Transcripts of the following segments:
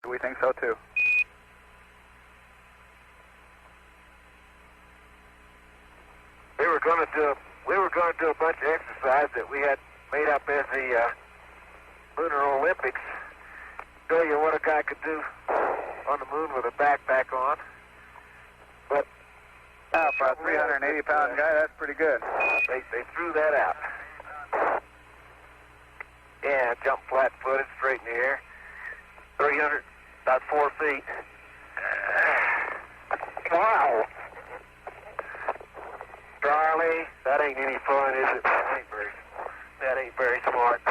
We think so too. We were going to do a bunch of exercise that we had made up as the Lunar Olympics. Show you what a guy could do on the moon with a backpack on. But for a 380-pound guy, that's pretty good. They threw that out. Yeah, jump flat-footed, straight in the air. 300, about 4 feet. Wow. Charlie, that ain't any fun, is it? That ain't very smart.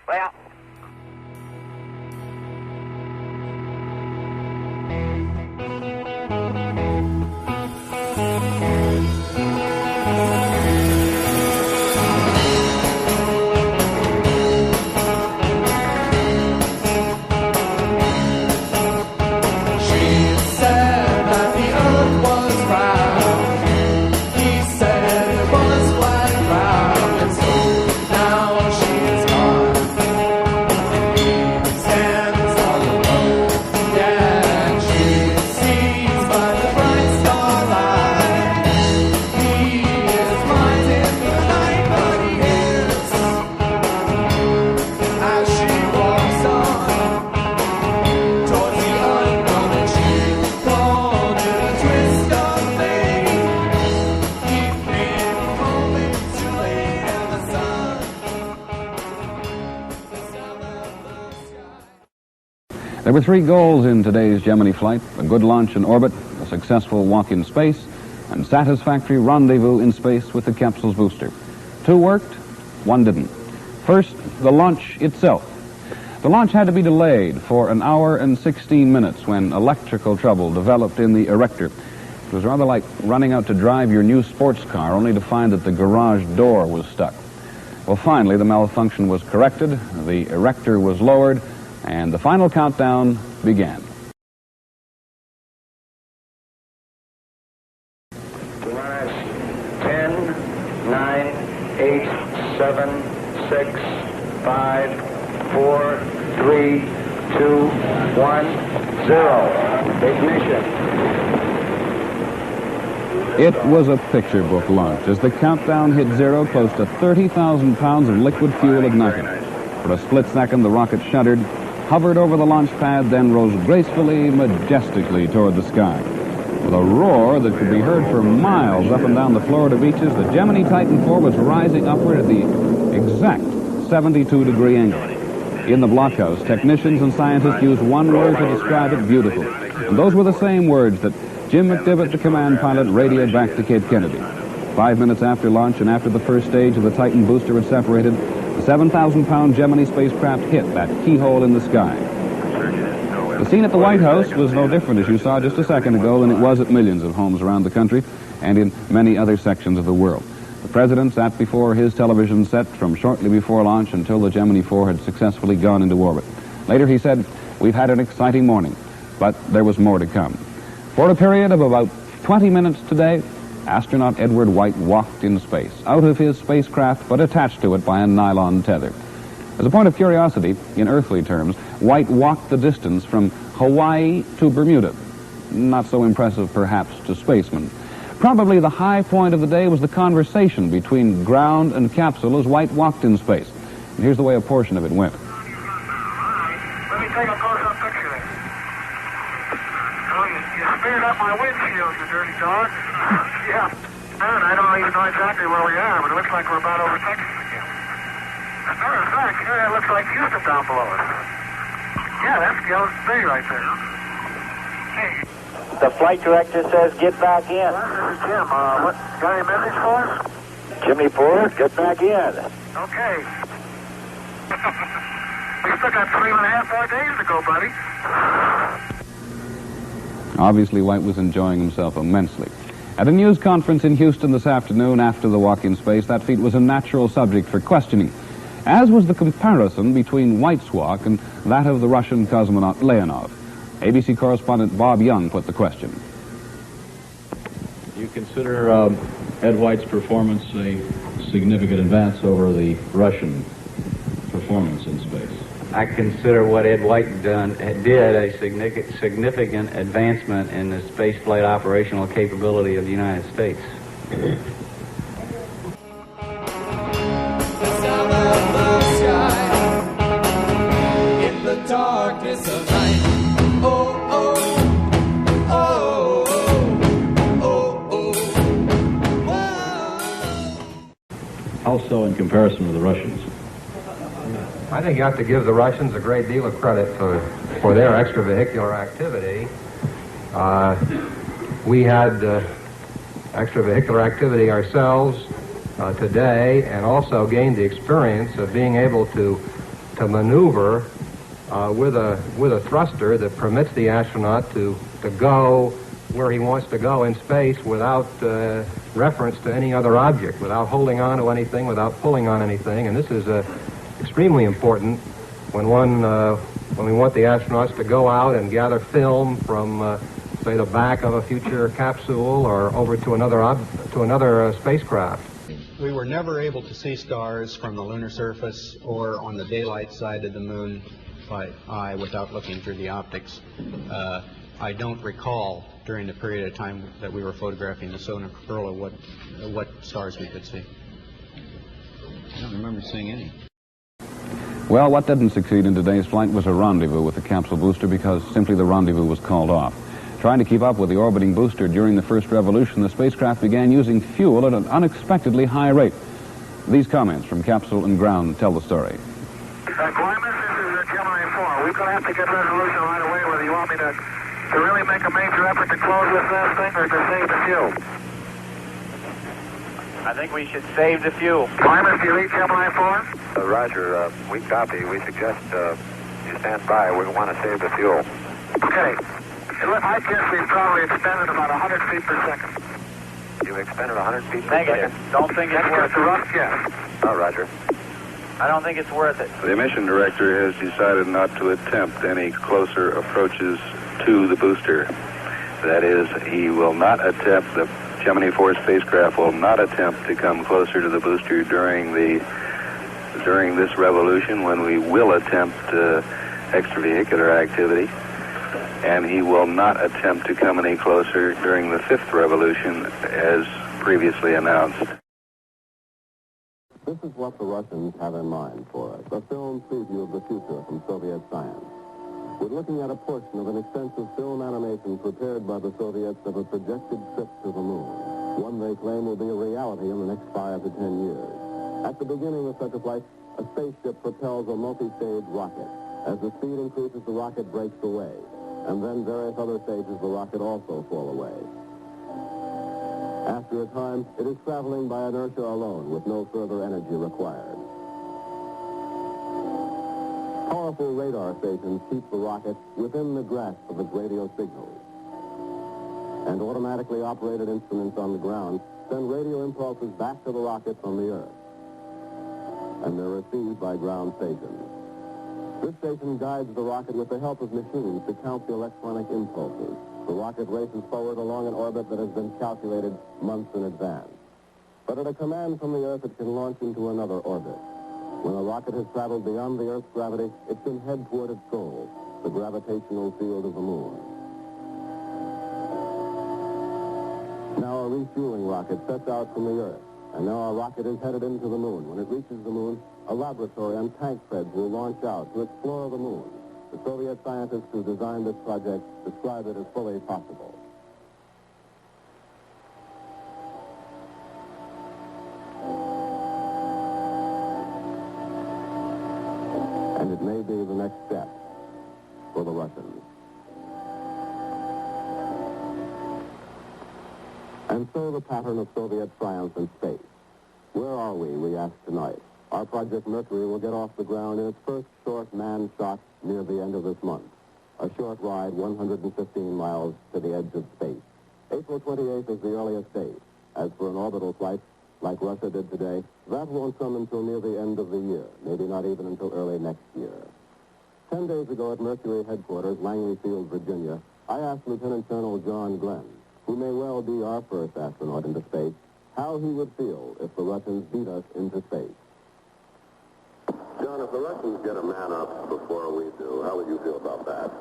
Well. There were 3 goals in today's Gemini flight: a good launch in orbit, a successful walk in space, and satisfactory rendezvous in space with the capsule's booster. 2 worked, 1 didn't. First, the launch itself. The launch had to be delayed for 1 hour and 16 minutes when electrical trouble developed in the erector. It was rather like running out to drive your new sports car only to find that the garage door was stuck. Well, finally, the malfunction was corrected, the erector was lowered, and the final countdown began. 10, 9, 8, 7, 6, 5, 4, 3, 2, 1, 0. Ignition. It was a picture book launch as the countdown hit 0, close to 30,000 pounds of liquid fuel ignited. For a split second, the rocket shuddered, hovered over the launch pad, then rose gracefully, majestically toward the sky. With a roar that could be heard for miles up and down the Florida beaches, the Gemini Titan IV was rising upward at the exact 72-degree angle. In the blockhouse, technicians and scientists used one word to describe it: beautiful. And those were the same words that Jim McDivitt, the command pilot, radioed back to Cape Kennedy. 5 minutes after launch and after the first stage of the Titan booster had separated, the 7,000-pound Gemini spacecraft hit that keyhole in the sky. The scene at the White House was no different, as you saw just a second ago, than it was at millions of homes around the country and in many other sections of the world. The president sat before his television set from shortly before launch until the Gemini 4 had successfully gone into orbit. Later he said, "We've had an exciting morning, but there was more to come." For a period of about 20 minutes today, astronaut Edward White walked in space, out of his spacecraft, but attached to it by a nylon tether. As a point of curiosity, in earthly terms, White walked the distance from Hawaii to Bermuda. Not so impressive, perhaps, to spacemen. Probably the high point of the day was the conversation between ground and capsule as White walked in space. And here's the way a portion of it went. Let me take a close-up picture there. Oh, you smeared up my windshield, you dirty dog. Yeah. Man, I don't even know exactly where we are, but it looks like we're about over Texas again. As a matter of fact, here it looks like Houston down below us. Yeah, that's Gallows Bay right there. Hey. The flight director says get back in. This is Jim. What, got any message for us? Jimmy 4, get back in. Okay. We still got 3.5 more days to go, buddy. Obviously, White was enjoying himself immensely. At a news conference in Houston this afternoon after the walk in space, that feat was a natural subject for questioning, as was the comparison between White's walk and that of the Russian cosmonaut Leonov. ABC correspondent Bob Young put the question. Do you consider Ed White's performance a significant advance over the Russian performance in space? I consider what Ed White did a significant advancement in the spaceflight operational capability of the United States. The sound of the sky in the darkness of night. Oh, oh, oh, oh, oh, oh. Also, in comparison with the Russians. I think you have to give the Russians a great deal of credit for their extravehicular activity. We had extravehicular activity ourselves today, and also gained the experience of being able to maneuver with a thruster that permits the astronaut to go where he wants to go in space without reference to any other object, without holding on to anything, without pulling on anything. And this is extremely important when we want the astronauts to go out and gather film from, say, the back of a future capsule or over to another spacecraft. We were never able to see stars from the lunar surface or on the daylight side of the moon by eye without looking through the optics. I don't recall during the period of time that we were photographing the solar corona what stars we could see. I don't remember seeing any. Well, what didn't succeed in today's flight was a rendezvous with the capsule booster because simply the rendezvous was called off. Trying to keep up with the orbiting booster during the first revolution, the spacecraft began using fuel at an unexpectedly high rate. These comments from capsule and ground tell the story. Climate, this is Gemini 4. We're going to have to get resolution right away whether you want me to really make a major effort to close this last thing or to save the fuel. I think we should save the fuel. Climate, do you read Gemini 4? Roger, we copy. We suggest you stand by. We want to save the fuel. Okay. I guess we've probably expended about 100 feet per second. You've expended 100 feet per Negative. second? Don't think it's worth it. That's a rough guess. Oh, Roger. I don't think it's worth it. The mission director has decided not to attempt any closer approaches to the booster. That is, he will not attempt, the Gemini 4 spacecraft will not attempt to come closer to the booster during this revolution, when we will attempt extravehicular activity, and he will not attempt to come any closer during the fifth revolution as previously announced. This is what the Russians have in mind for us, a film preview of the future from Soviet science. We're looking at a portion of an extensive film animation prepared by the Soviets of a projected trip to the moon, one they claim will be a reality in the next 5 to 10 years. At the beginning of such a flight, a spaceship propels a multi-stage rocket. As the speed increases, the rocket breaks away, and then various other stages of the rocket also fall away. After a time, it is traveling by inertia alone, with no further energy required. Powerful radar stations keep the rocket within the grasp of its radio signals. And automatically operated instruments on the ground send radio impulses back to the rocket from the Earth. And they're received by ground stations. This station guides the rocket with the help of machines to count the electronic impulses. The rocket races forward along an orbit that has been calculated months in advance. But at a command from the Earth, it can launch into another orbit. When a rocket has traveled beyond the Earth's gravity, it can head toward its goal, the gravitational field of the moon. Now a refueling rocket sets out from the Earth, and now our rocket is headed into the moon. When it reaches the moon, a laboratory and tank beds will launch out to explore the moon. The Soviet scientists who designed this project describe it as fully possible. And it may be the next step for the Russians. And so the pattern of Soviet triumph in space. Where are we ask tonight. Our Project Mercury will get off the ground in its first short manned shot near the end of this month. A short ride, 115 miles to the edge of space. April 28th is the earliest date. As for an orbital flight, like Russia did today, that won't come until near the end of the year, maybe not even until early next year. 10 days ago at Mercury headquarters, Langley Field, Virginia, I asked Lieutenant Colonel John Glenn, who may well be our first astronaut into space, how he would feel if the Russians beat us into space. John, if the Russians get a man up before we do, how would you feel about that?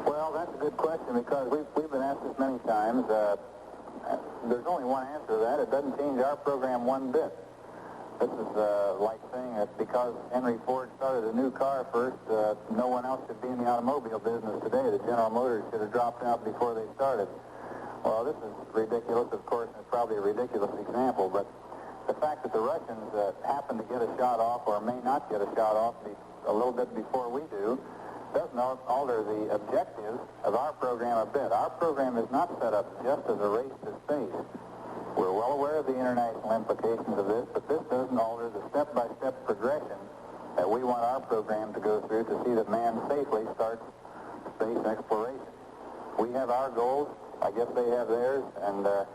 Well, that's a good question because we've been asked this many times. There's only one answer to that. It doesn't change our program one bit. This is like saying that because Henry Ford started a new car first, no one else should be in the automobile business today. The General Motors should have dropped out before they started. Well, this is ridiculous, of course, and it's probably a ridiculous example, but the fact that the Russians happen to get a shot off or may not get a shot off a little bit before we do doesn't alter the objectives of our program a bit. Our program is not set up just as a race to space. We're well aware of the international implications of this, but this doesn't alter the step-by-step progression that we want our program to go through to see that man safely starts space exploration. We have our goals, I guess they have theirs, and the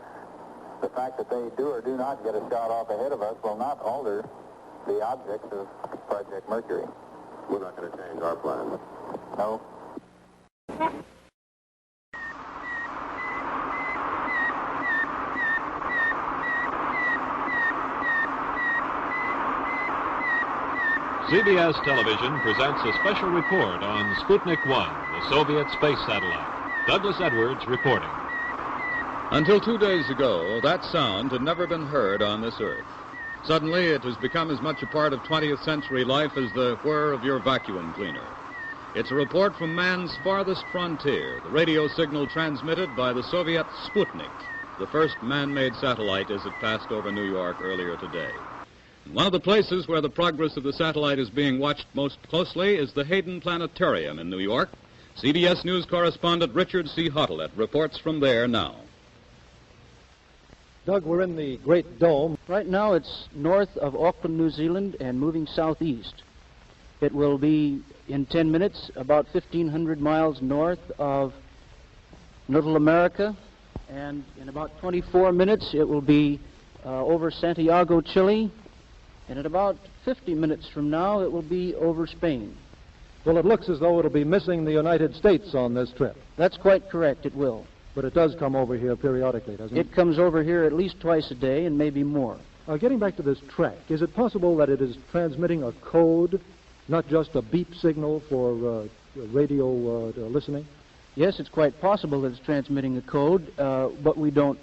fact that they do or do not get a shot off ahead of us will not alter the objects of Project Mercury. We're not going to change our plans. No. CBS Television presents a special report on Sputnik 1, the Soviet space satellite. Douglas Edwards reporting. Until 2 days ago, that sound had never been heard on this earth. Suddenly, it has become as much a part of 20th century life as the whir of your vacuum cleaner. It's a report from man's farthest frontier, the radio signal transmitted by the Soviet Sputnik, the first man-made satellite as it passed over New York earlier today. One of the places where the progress of the satellite is being watched most closely is the Hayden Planetarium in New York. CBS News correspondent Richard C. Hottelet reports from there now. Doug, we're in the Great Dome. Right now it's north of Auckland, New Zealand, and moving southeast. It will be, in 10 minutes, about 1,500 miles north of Little America, and in about 24 minutes it will be over Santiago, Chile, and in about 50 minutes from now it will be over Spain. Well, it looks as though it'll be missing the United States on this trip. That's quite correct, it will. But it does come over here periodically, doesn't it? It comes over here at least twice a day and maybe more. Getting back to this track, is it possible that it is transmitting a code, not just a beep signal for radio listening? Yes, it's quite possible that it's transmitting a code, but we don't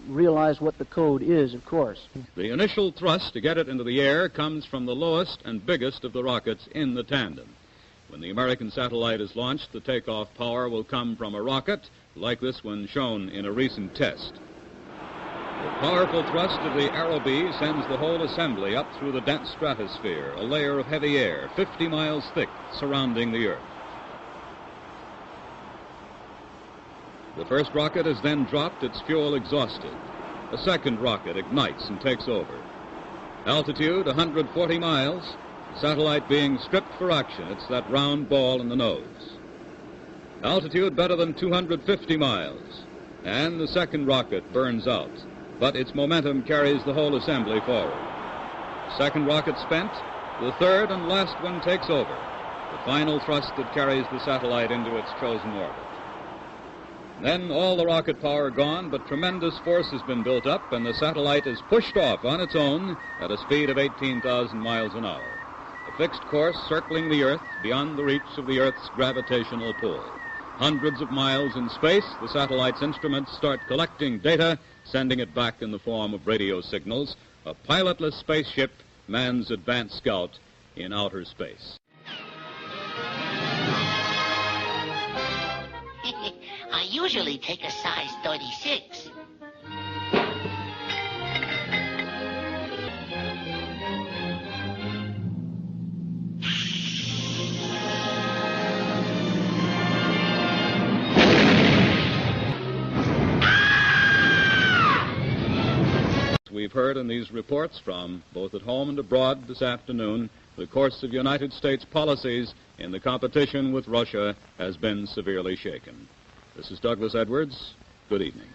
realize what the code is, of course. The initial thrust to get it into the air comes from the lowest and biggest of the rockets in the tandem. When the American satellite is launched, the takeoff power will come from a rocket like this one shown in a recent test. The powerful thrust of the Aerobee sends the whole assembly up through the dense stratosphere, a layer of heavy air 50 miles thick surrounding the Earth. The first rocket is then dropped, its fuel exhausted. A second rocket ignites and takes over. Altitude 140 miles, satellite being stripped for action. It's that round ball in the nose. Altitude better than 250 miles, and the second rocket burns out, but its momentum carries the whole assembly forward. Second rocket spent, the third and last one takes over, the final thrust that carries the satellite into its chosen orbit. Then all the rocket power gone, but tremendous force has been built up, and the satellite is pushed off on its own at a speed of 18,000 miles an hour. A fixed course circling the Earth beyond the reach of the Earth's gravitational pull. Hundreds of miles in space, the satellite's instruments start collecting data, sending it back in the form of radio signals. A pilotless spaceship, man's advanced scout in outer space. I usually take a size 36. We've heard in these reports from both at home and abroad this afternoon, the course of United States policies in the competition with Russia has been severely shaken. This is Douglas Edwards. Good evening.